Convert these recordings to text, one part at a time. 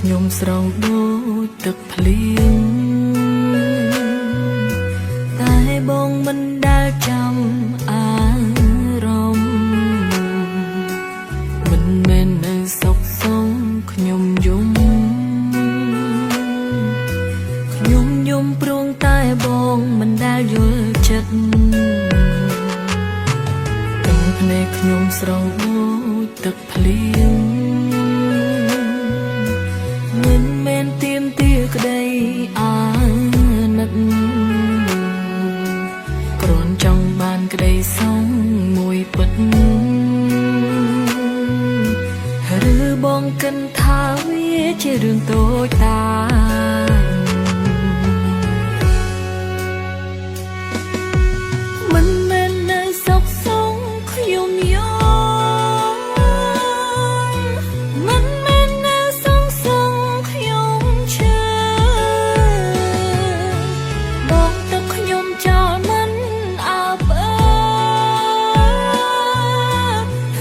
ខ្ញុំស្រង់ដូចទឹកភ្លៀងតែបងមិនដែលចាំអារម្មណ៍មិនមែននៅសុខសងខ្ញុំយំព្រោះតែបងមិនដែលយល់ចិត្តទឹកភ្នែកខ្ញុំស្រង់ដូចទឹកភ្លៀងមិនមែនទៀមទាក្តីអាណិតគ្រាន់ចង់បានក្តីសងមួយពិតឬបងគិតថាវាជារឿងតូចតាចមិនមែននៅសុខសងខ្ញុំយល់មិនមែននៅសងសងខ្ញុំឈឺបងទឹកខ្ញុំចោលមិនអើពើ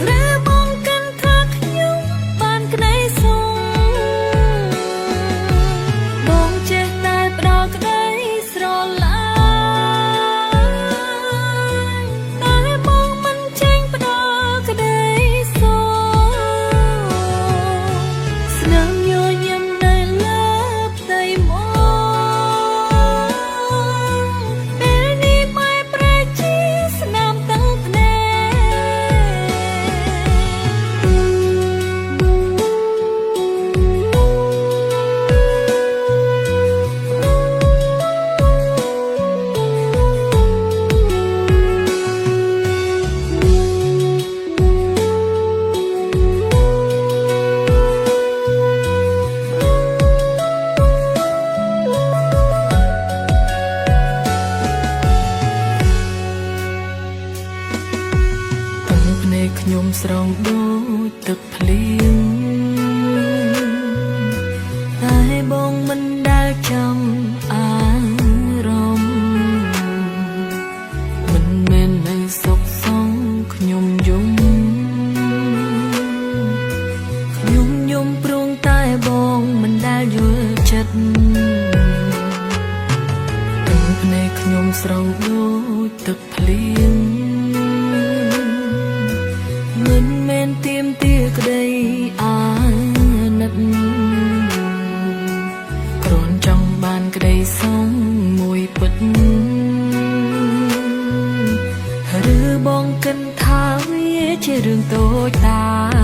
ឬបងគិតថាខ្ញុំបានក្តីសងបងចេះតែផ្ដោតក្តីស្រឡាញ់ខ្ញុំស្រង់ដូចទឹកភ្លៀងតែបងមិនដែលចាំអារម្មណ៍មិនមែននៅសុខសងខ្ញុំយំព្រោះតែបងមិនដែលយល់ចិត្តទឹកភ្នែកខ្ញុំស្រង់ដូចទឹកភ្លៀងមិនមែនទៀមទាក្តីអាណិតគ្រាន់ចង់បានក្តីសងមួយពិតឬបងគិតថាវាជារឿងតូចតាច